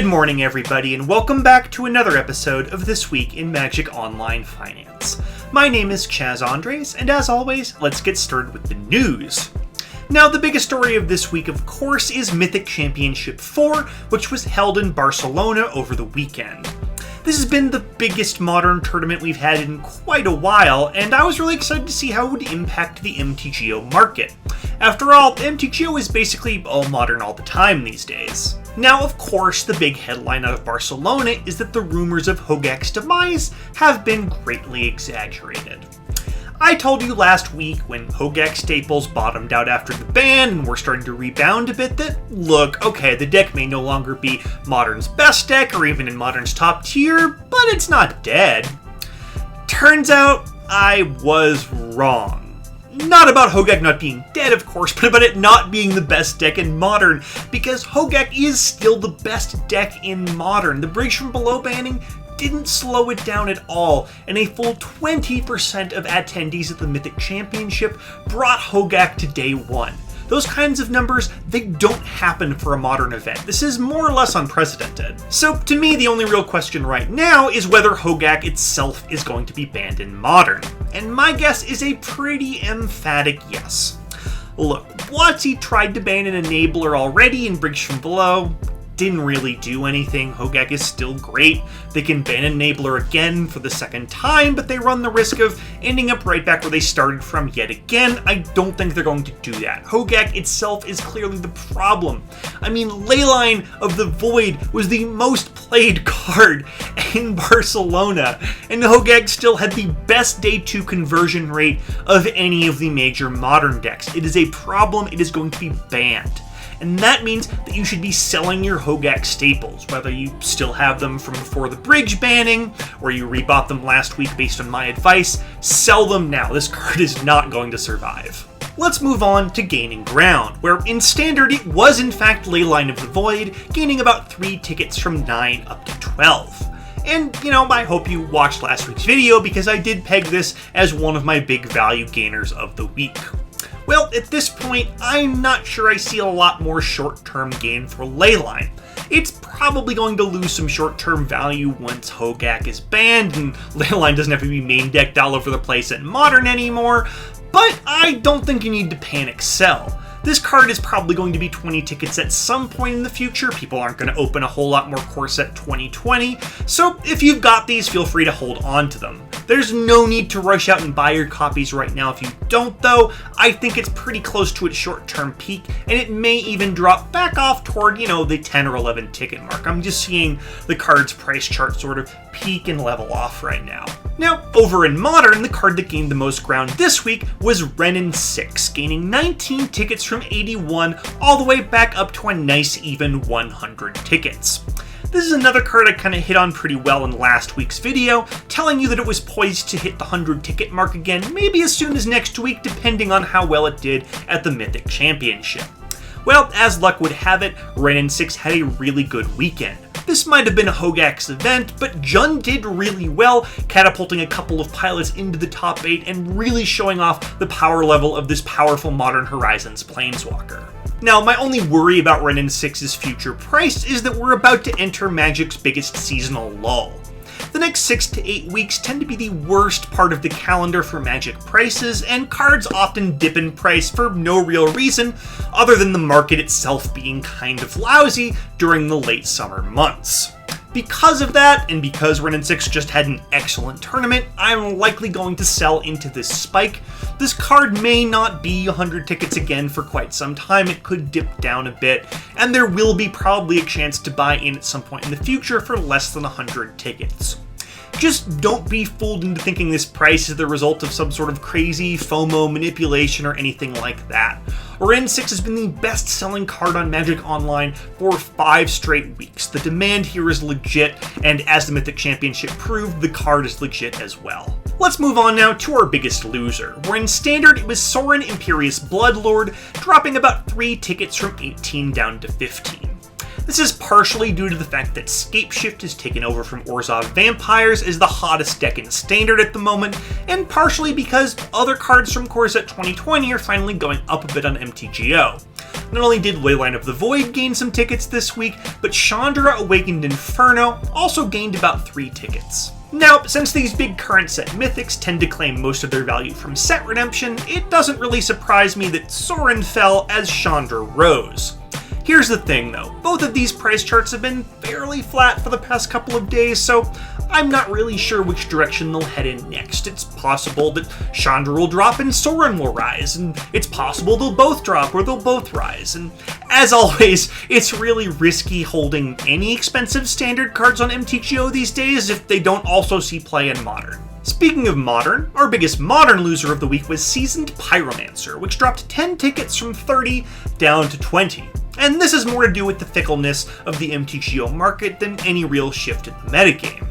morning, everybody, and welcome back to another episode of This Week in Magic Online Finance. My name is Chaz Andres, and as always, let's get started with the news. Now, the biggest story of this week, of course, is Mythic Championship 4, which was held in Barcelona over the weekend. This has been the biggest modern tournament we've had in quite a while, and I was really excited to see how it would impact the MTGO market. After all, MTGO is basically all modern all the time these days. Now, of course, the big headline out of Barcelona is that the rumors of Hogaak's demise have been greatly exaggerated. I told you last week when Hogaak staples bottomed out after the ban and were starting to rebound a bit that, look, okay, the deck may no longer be Modern's best deck or even in Modern's top tier, but it's not dead. Turns out I was wrong. Not about Hogaak not being dead, of course, but about it not being the best deck in Modern, because Hogaak is still the best deck in Modern. The Bridge from Below banning didn't slow it down at all, and a full 20% of attendees at the Mythic Championship brought Hogaak to day one. Those kinds of numbers, they don't happen for a Modern event. This is more or less unprecedented. So to me, the only real question right now is whether Hogaak itself is going to be banned in Modern. And my guess is a pretty emphatic yes. Look, WotC tried to ban an enabler already in Bridge from Below. Didn't really do anything. Hogaak is still great. They can ban an enabler again for the second time, but they run the risk of ending up right back where they started from yet again. I don't think they're going to do that. Hogaak itself is clearly the problem. I mean, Leyline of the Void was the most played card in Barcelona, and Hogaak still had the best day 2 conversion rate of any of the major Modern decks. It is a problem. It is going to be banned. And that means that you should be selling your Hogaak staples, whether you still have them from before the Bridge banning, or you rebought them last week based on my advice. Sell them now. This card is not going to survive. Let's move on to gaining ground, where in Standard it was in fact Leyline of the Void, gaining about 3 tickets from 9 up to 12. And, I hope you watched last week's video because I did peg this as one of my big value gainers of the week. Well, at this point, I'm not sure I see a lot more short-term gain for Leyline. It's probably going to lose some short-term value once Hogaak is banned and Leyline doesn't have to be main decked all over the place at Modern anymore, but I don't think you need to panic sell. This card is probably going to be 20 tickets at some point in the future. People aren't going to open a whole lot more Core Set 2020, so if you've got these, feel free to hold on to them. There's no need to rush out and buy your copies right now. If you don't, though, I think it's pretty close to its short-term peak, and it may even drop back off toward, the 10 or 11 ticket mark. I'm just seeing the card's price chart sort of peak and level off right now. Now, over in Modern, the card that gained the most ground this week was Ren and Six, gaining 19 tickets from 81 all the way back up to a nice even 100 tickets. This is another card I kind of hit on pretty well in last week's video, telling you that it was poised to hit the 100 ticket mark again, maybe as soon as next week, depending on how well it did at the Mythic Championship. Well, as luck would have it, Ren and Six had a really good weekend. This might have been a Hogaak's event, but Jun did really well, catapulting a couple of pilots into the top 8 and really showing off the power level of this powerful Modern Horizons Planeswalker. Now, my only worry about Ren and Six's future price is that we're about to enter Magic's biggest seasonal lull. The next 6 to 8 weeks tend to be the worst part of the calendar for Magic prices, and cards often dip in price for no real reason other than the market itself being kind of lousy during the late summer months. Because of that, and because Ren and Six just had an excellent tournament, I'm likely going to sell into this spike. This card may not be 100 tickets again for quite some time. It could dip down a bit, and there will be probably a chance to buy in at some point in the future for less than 100 tickets. Just don't be fooled into thinking this price is the result of some sort of crazy FOMO manipulation or anything like that. Ren and Six has been the best-selling card on Magic Online for 5 straight weeks. The demand here is legit, and as the Mythic Championship proved, the card is legit as well. Let's move on now to our biggest loser, where in Standard it was Sorin Imperious Bloodlord, dropping about 3 tickets from 18 down to 15. This is partially due to the fact that Scapeshift has taken over from Orzhov Vampires as the hottest deck in Standard at the moment, and partially because other cards from Core Set 2020 are finally going up a bit on MTGO. Not only did Leyline of the Void gain some tickets this week, but Chandra Awakened Inferno also gained about 3 tickets. Now, since these big current set mythics tend to claim most of their value from set redemption, it doesn't really surprise me that Sorin fell as Chandra rose. Here's the thing though, both of these price charts have been fairly flat for the past couple of days, so I'm not really sure which direction they'll head in next. It's possible that Chandra will drop and Sorin will rise, and it's possible they'll both drop or they'll both rise, and as always, it's really risky holding any expensive standard cards on MTGO these days if they don't also see play in Modern. Speaking of Modern, our biggest Modern loser of the week was Seasoned Pyromancer, which dropped 10 tickets from 30 down to 20. And this has more to do with the fickleness of the MTGO market than any real shift in the metagame.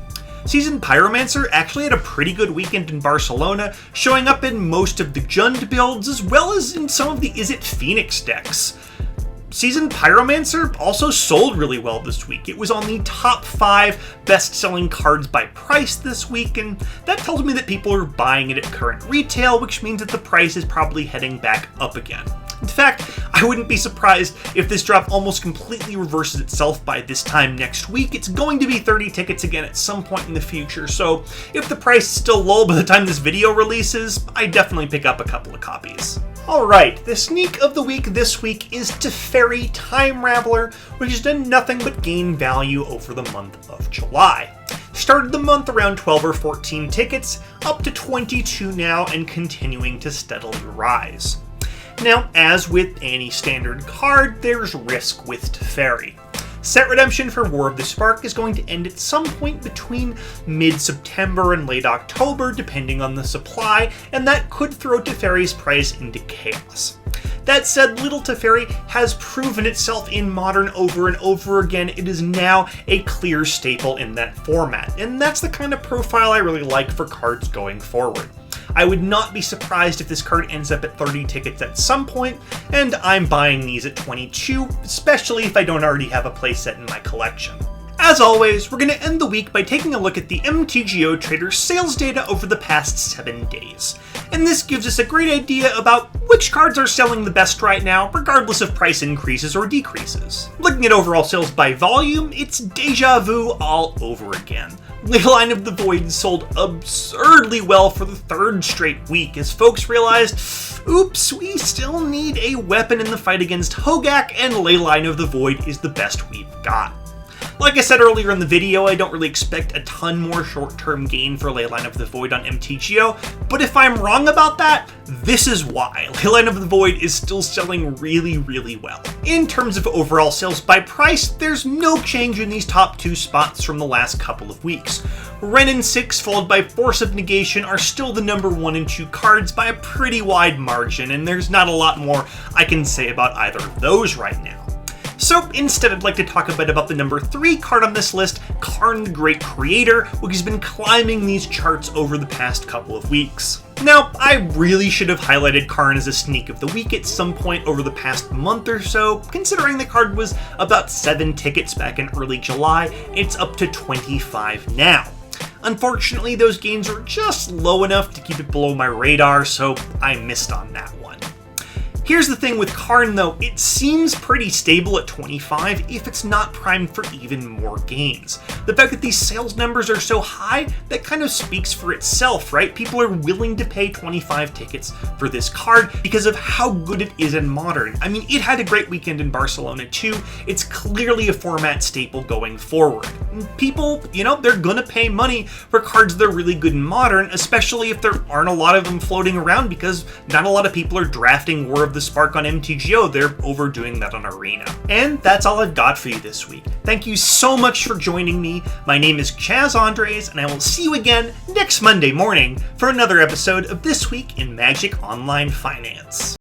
Seasoned Pyromancer actually had a pretty good weekend in Barcelona, showing up in most of the Jund builds as well as in some of the Is It Phoenix decks. Seasoned Pyromancer also sold really well this week. It was on the top 5 best-selling cards by price this week, and that tells me that people are buying it at current retail, which means that the price is probably heading back up again. In fact, I wouldn't be surprised if this drop almost completely reverses itself by this time next week. It's going to be 30 tickets again at some point in the future, so if the price is still low by the time this video releases, I'd definitely pick up a couple of copies. Alright, the sneak of the week this week is Teferi Time Raveler, which has done nothing but gain value over the month of July. Started the month around 12 or 14 tickets, up to 22 now and continuing to steadily rise. Now, as with any standard card, there's risk with Teferi. Set redemption for War of the Spark is going to end at some point between mid-September and late October, depending on the supply, and that could throw Teferi's price into chaos. That said, Little Teferi has proven itself in Modern over and over again. It is now a clear staple in that format, and that's the kind of profile I really like for cards going forward. I would not be surprised if this card ends up at 30 tickets at some point, and I'm buying these at 22, especially if I don't already have a playset in my collection. As always, we're going to end the week by taking a look at the MTGO Trader sales data over the past 7 days. And this gives us a great idea about which cards are selling the best right now, regardless of price increases or decreases. Looking at overall sales by volume, it's deja vu all over again. Leyline of the Void sold absurdly well for the 3rd straight week as folks realized, oops, we still need a weapon in the fight against Hogaak, and Leyline of the Void is the best we've got. Like I said earlier in the video, I don't really expect a ton more short-term gain for Leyline of the Void on MTGO, but if I'm wrong about that, this is why. Leyline of the Void is still selling really, really well. In terms of overall sales by price, there's no change in these top 2 spots from the last couple of weeks. Ren and Six, followed by Force of Negation, are still the number 1 and 2 cards by a pretty wide margin, and there's not a lot more I can say about either of those right now. So instead, I'd like to talk a bit about the number 3 card on this list, Karn the Great Creator, which has been climbing these charts over the past couple of weeks. Now, I really should have highlighted Karn as a sneak of the week at some point over the past month or so, considering the card was about 7 tickets back in early July. It's up to 25 now. Unfortunately, those gains are just low enough to keep it below my radar, so I missed on that one. Here's the thing with Karn though, it seems pretty stable at 25 if it's not primed for even more gains. The fact that these sales numbers are so high, that kind of speaks for itself, right? People are willing to pay 25 tickets for this card because of how good it is in Modern. I mean, it had a great weekend in Barcelona too. It's clearly a format staple going forward. And people, they're gonna pay money for cards that are really good in Modern, especially if there aren't a lot of them floating around because not a lot of people are drafting War of the Spark on MTGO, they're overdoing that on Arena. And that's all I've got for you this week. Thank you so much for joining me. My name is Chaz Andres, and I will see you again next Monday morning for another episode of This Week in Magic Online Finance.